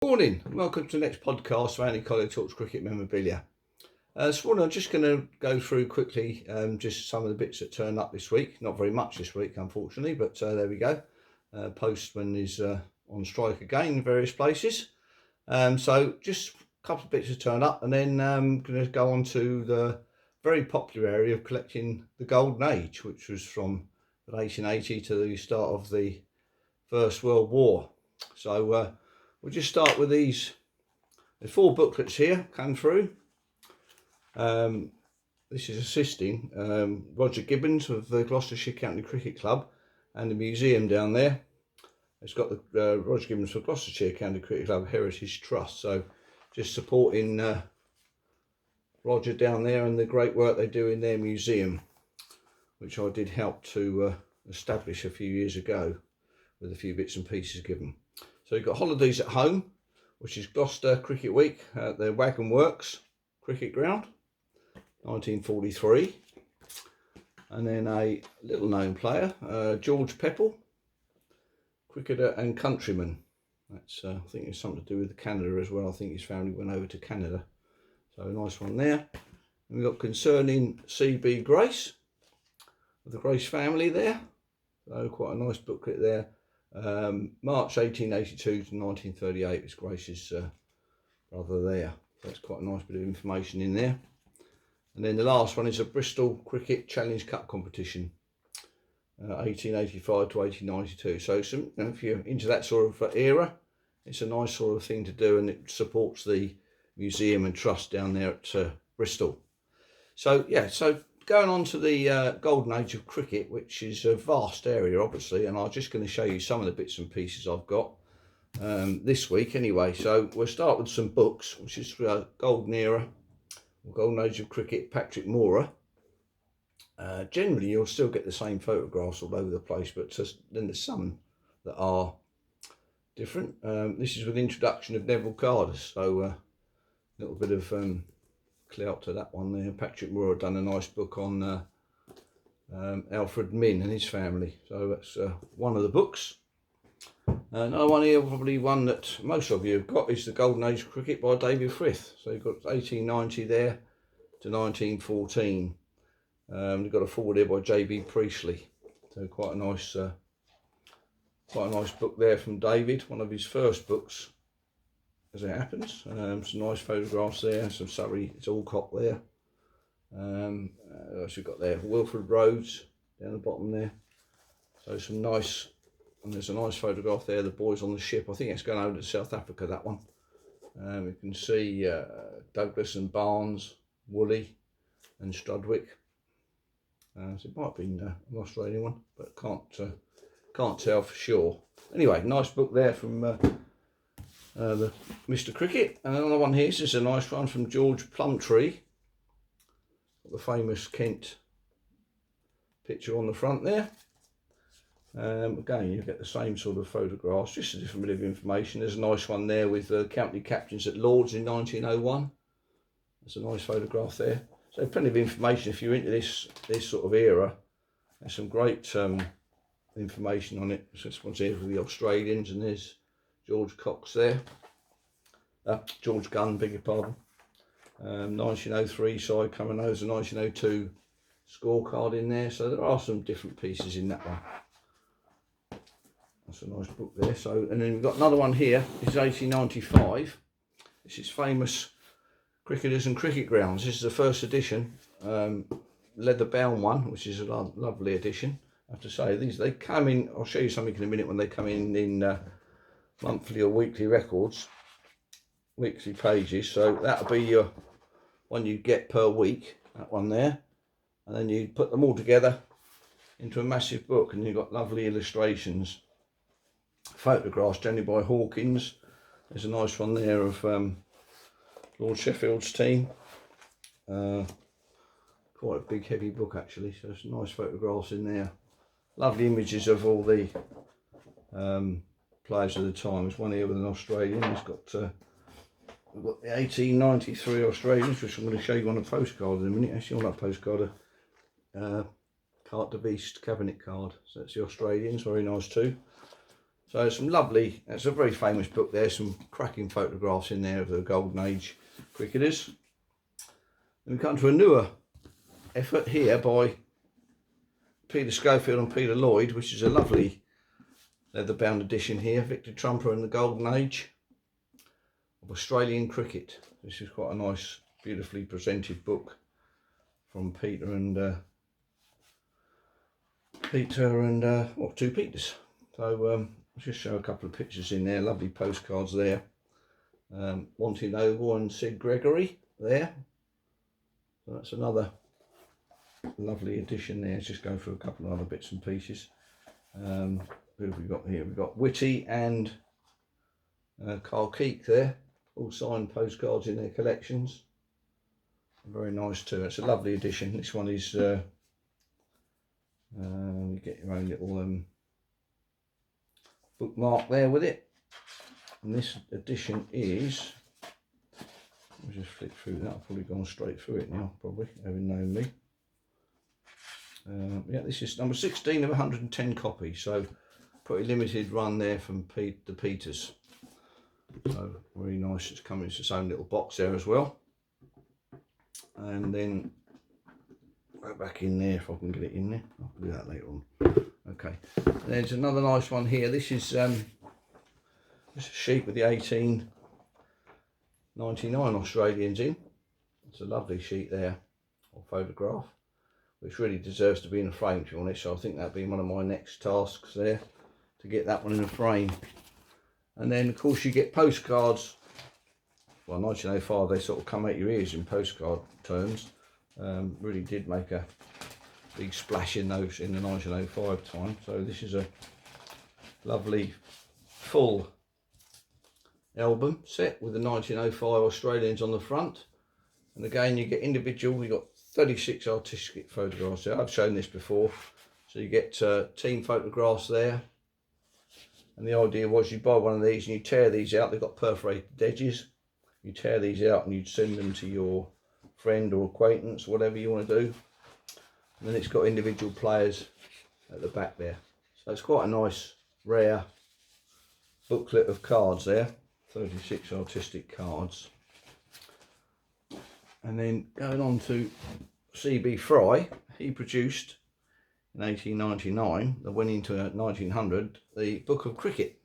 Morning and welcome to the next podcast for Andy Collier-talks cricket memorabilia. This morning I'm just going to go through quickly just some of the bits that turned up this week. Not very much this week unfortunately, but there we go. Postman is on strike again in various places. So just a couple of bits have turned up, and then I'm going to go on to the very popular area of collecting the Golden Age, which was from 1880 to the start of the First World War. So we'll just start with these. There's 4 booklets here come through. This is assisting Roger Gibbons of the Gloucestershire County Cricket Club and the museum down there. It's got the Roger Gibbons for Gloucestershire County Cricket Club Heritage Trust. So just supporting Roger down there and the great work they do in their museum, which I did help to establish a few years ago with a few bits and pieces given. So you've got Holidays at Home, which is Gloucester Cricket Week at the Wagon Works Cricket Ground, 1943. And then a little known player, George Pepple, cricketer and countryman. That's I think it's something to do with Canada as well. I think his family went over to Canada. So a nice one there. And we've got Concerning C.B. Grace, of the Grace family there. So quite a nice booklet there. March 1882 to 1938 was Grace's brother there. So that's quite a nice bit of information in there. And then the last one is a Bristol Cricket Challenge Cup competition, 1885 to 1892. So some, if you're into that sort of era, it's a nice sort of thing to do, and it supports the museum and trust down there at Bristol. So yeah, so going on to the Golden Age of cricket, which is a vast area obviously, and I'm just going to show you some of the bits and pieces I've got this week anyway. So we'll start with some books, which is Golden Era, or Golden Age of Cricket, Patrick Moore. Generally you'll still get the same photographs all over the place, but then there's some that are different. This is with the introduction of Neville Cardus, so a little bit of clout to that one there. Patrick Moore done a nice book on Alfred Min and his family, so that's one of the books. Another one here, probably one that most of you have got, is the Golden Age of Cricket by David Frith. So you've got 1890 there to 1914. You've got a forward here by J.B. Priestley, so quite a nice book there from David, one of his first books as it happens. Some nice photographs there, some Surrey, it's Alcott there. What else we've got there? Wilfred Rhodes down the bottom there. So some nice, and there's a nice photograph there, the boys on the ship. I think it's going over to South Africa, that one. You can see Douglas and Barnes, Woolley and Strudwick. So it might have been an Australian one, but can't tell for sure. Anyway, nice book there from the Mr. Cricket. And another one here, this is a nice one from George Plumtree, the famous Kent picture on the front there. Again, you get the same sort of photographs, just a different bit of information. There's a nice one there with the county captains at Lords in 1901. That's a nice photograph there. So plenty of information if you're into this sort of era. There's some great information on it. So this one's here for the Australians, and there's George Cox there. George Gunn, beg your pardon. 1903 side coming over, there's a 1902 scorecard in there. So there are some different pieces in that one. That's a nice book there. So, and then we've got another one here. This is 1895. This is Famous Cricketers and Cricket Grounds. This is the first edition, leather bound one, which is a lovely edition. I have to say, they come in, I'll show you something in a minute when they come in monthly or weekly records, weekly pages. So that'll be your one you get per week, that one there, and then you put them all together into a massive book, and you've got lovely illustrations, photographs generally by Hawkins. There's a nice one there of Lord Sheffield's team. Quite a big heavy book actually, so some nice photographs in there. Lovely images of all the players of the time. There's one here with an Australian. He's got we've got the 1893 Australians, which I'm going to show you on a postcard in a minute. Actually, on that postcard, carte de beast cabinet card. So that's the Australians, very nice too. So some lovely, it's a very famous book there, some cracking photographs in there of the Golden Age cricketers. And we come to a newer effort here by Peter Schofield and Peter Lloyd, which is a lovely leather-bound edition here, Victor Trumper and the Golden Age of Australian Cricket. This is quite a nice, beautifully presented book from Peter and well, two Peters. So I'll just show a couple of pictures in there, lovely postcards there. Wanting Oval and Sid Gregory there. So that's another lovely edition there. Let's just go through a couple of other bits and pieces. Who have we got here? We've got Whitty and Carl Keek there, all signed postcards in their collections. Very nice too. It's a lovely edition. This one is you get your own little bookmark there with it. And this edition is, I'll just flick through that. I've probably gone straight through it now, probably, having known me. Yeah, this is number 16 of 110 copies, so pretty limited run there from the Peters. So very nice. It's coming in its own little box there as well. And then go back in there if I can get it in there. I'll do that later on. Okay, there's another nice one here. This is just a sheet with the 1899 Australians in. It's a lovely sheet there, or photograph, which really deserves to be in a frame, to be honest. So I think that'll be one of my next tasks there, to get that one in a frame. And then of course you get postcards. Well, 1905 they sort of come out your ears in postcard terms. Really did make a big splash in those in the 1905 time. So this is a lovely full album set with the 1905 Australians on the front. And again you get individual, you've got 36 artistic photographs there. I've shown this before. So you get team photographs there. And the idea was you buy one of these and you tear these out. They've got perforated edges. You tear these out and you'd send them to your friend or acquaintance, whatever you want to do. And then it's got individual players at the back there. So it's quite a nice, rare booklet of cards there. 36 artistic cards. And then going on to C.B. Fry, he produced in 1899, that went into 1900, the Book of Cricket.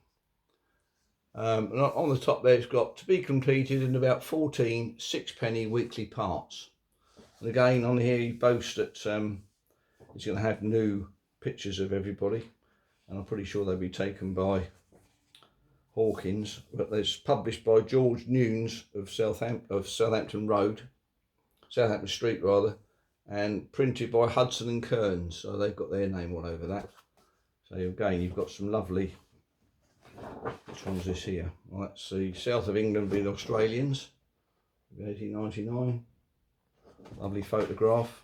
And on the top there it's got to be completed in about 14 sixpenny weekly parts. And again on here he boasts that he's going to have new pictures of everybody, and I'm pretty sure they'll be taken by Hawkins, but it's published by George Nunes of Southampton Street rather, and printed by Hudson and Kearns, so they've got their name all over that. So again you've got some lovely, which one's this here? Well, that's the South of England being Australians, 1899, lovely photograph.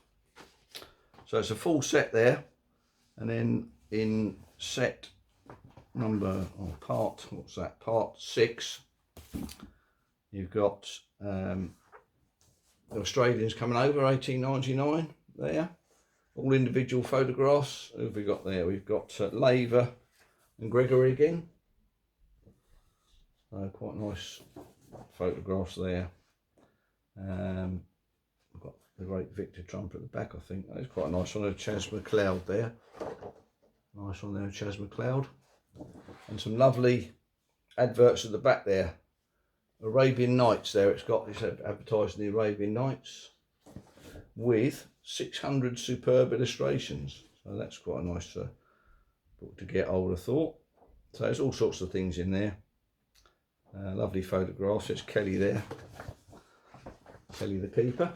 So it's a full set there, and then in set number, or part, what's that, part 6, you've got the Australians coming over, 1899 there, all individual photographs. Who have we got there? We've got Laver and Gregory again. Quite nice photographs there. We've got the great Victor Trumper at the back, I think. That's quite a nice one of Chas McLeod there. Nice one there of Chas McLeod. And some lovely adverts at the back there. Arabian Nights there, it's advertising the Arabian Nights with 600 superb illustrations. So that's quite a nice book to get, I would have thought. So there's all sorts of things in there. Lovely photographs. There's Kelly there, Kelly the keeper.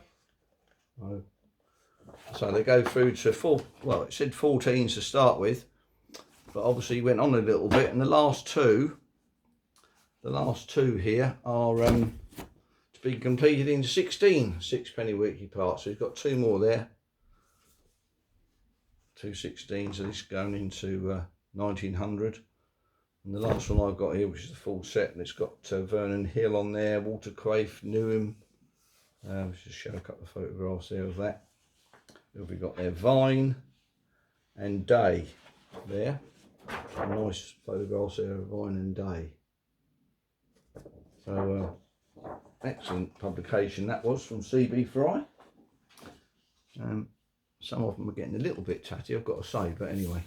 So they go through to well, it said 14 to start with, but obviously went on a little bit, and the last two here are to be completed in 16 sixpenny weekly parts. So you've got two more there, 2 16s, so this is going into 1900. And the last one I've got here, which is the full set, and it's got Vernon Hill on there, Walter Crayfe, Newham. Let's just show a couple of photographs there of that. Who have we got there? Vine and Day there. Nice photographs there of Vine and Day. So excellent publication that was from CB Fry. Some of them are getting a little bit tatty, I've got to say, but anyway,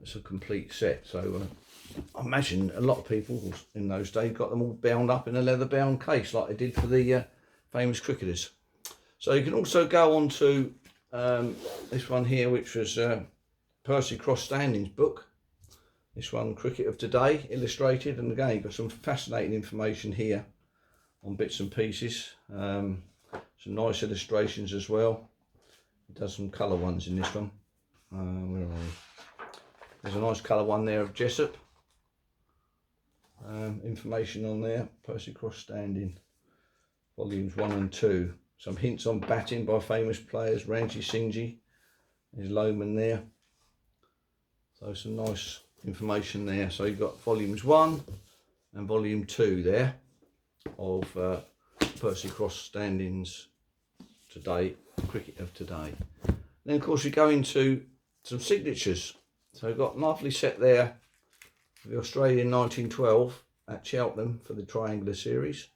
it's a complete set. So I imagine a lot of people in those days got them all bound up in a leather bound case like they did for the famous cricketers. So you can also go on to this one here, which was Percy Cross-Standing's book. This one, Cricket of Today, illustrated, and again, you've got some fascinating information here on bits and pieces. Some nice illustrations as well. It does some colour ones in this one. Where are we? There's a nice colour one there of Jessup. Information on there, Percy Cross-Standing, volumes 1 and 2. Some hints on batting by famous players, Ranjit Singhji, there's Lohman there. So some nice information there. So you've got volumes 1 and volume 2 there of Percy Cross-Standing's Today, Cricket of Today. Then of course we go into some signatures. So we've got a lovely set there of the Australian 1912 at Cheltenham for the Triangular Series.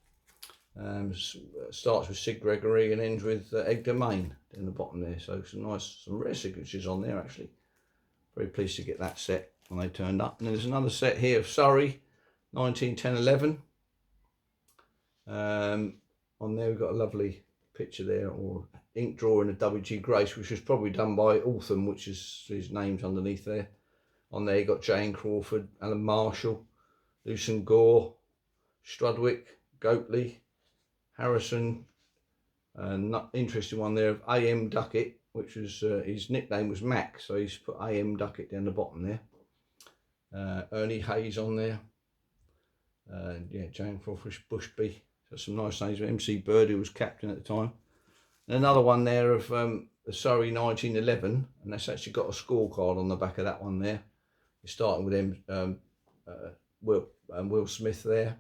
Starts with Sid Gregory and ends with Edgar Mayne in the bottom there. So some rare signatures on there actually. Very pleased to get that set when they turned up. And then there's another set here of Surrey 1910-11. On there we've got a lovely picture there, or ink drawing of W.G. Grace, which was probably done by Altham, which is his name's underneath there. On there you got Jane Crawford, Alan Marshall, Lucien Gore, Strudwick, Goatley, Harrison, and interesting one there of A.M. Duckett, which was his nickname was Mac, so he's put A.M. Duckett down the bottom there. Ernie Hayes on there. Yeah, Jane Crawford, Bushby. So some nice names. MC Bird, who was captain at the time. And another one there of the Surrey 1911, and that's actually got a scorecard on the back of that one there. It's starting with Will Smith there,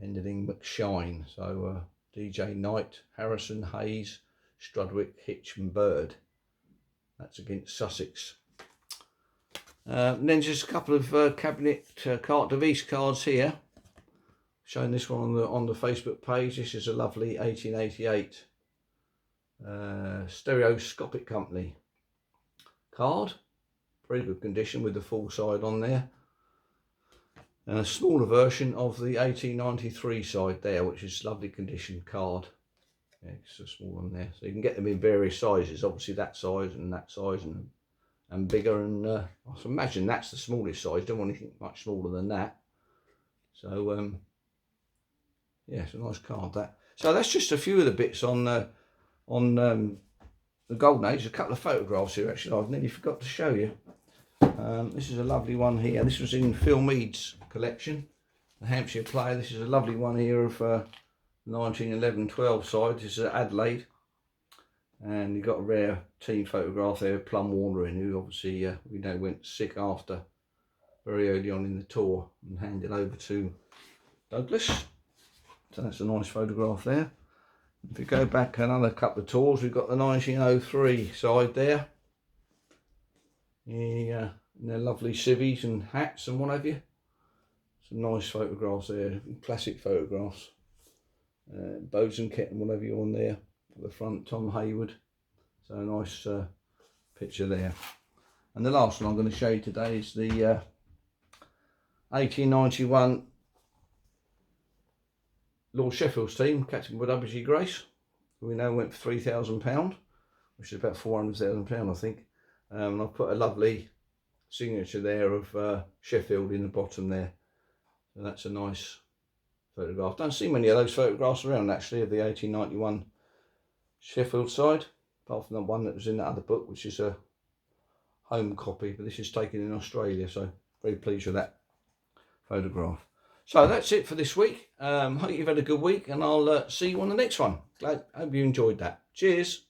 ending in McShine. So DJ Knight, Harrison, Hayes, Strudwick, Hitch and Bird. That's against Sussex. And then just a couple of cabinet carte de vis cards here. Showing this one on the Facebook page. This is a lovely 1888 Stereoscopic Company card. Very good condition with the full side on there. And a smaller version of the 1893 side there, which is lovely condition card. Yeah, it's a small one there. So you can get them in various sizes. Obviously that size and bigger. And I imagine that's the smallest size. Don't want anything much smaller than that. So yeah, it's a nice card that. So that's just a few of the bits on the Golden Age. A couple of photographs here actually I've nearly forgot to show you. This is a lovely one here. This was in Phil Mead's collection, the Hampshire player. This is a lovely one here of 1911-12 side. This is Adelaide, and you've got a rare team photograph there of Plum Warner, in who obviously we know went sick after very early on in the tour and handed over to Douglas. So that's a nice photograph there. If you go back another couple of tours, we've got the 1903 side there. Yeah, and their lovely civvies and hats and what have you. Some nice photographs there, classic photographs. Bosun-Kett and whatever you on there at the front, Tom Hayward. So a nice picture there. And the last one I'm going to show you today is the 1891 Lord Sheffield's team, captained by W.G. Grace, who we know went for £3,000, which is about £400,000 I think. And I've put a lovely signature there of Sheffield in the bottom there. So that's a nice photograph. Don't see many of those photographs around actually of the 1891 Sheffield side, apart from the one that was in that other book, which is a home copy, but this is taken in Australia, so very pleased with that photograph. So that's it for this week. Hope you've had a good week, and I'll see you on the next one. Hope you enjoyed that. Cheers.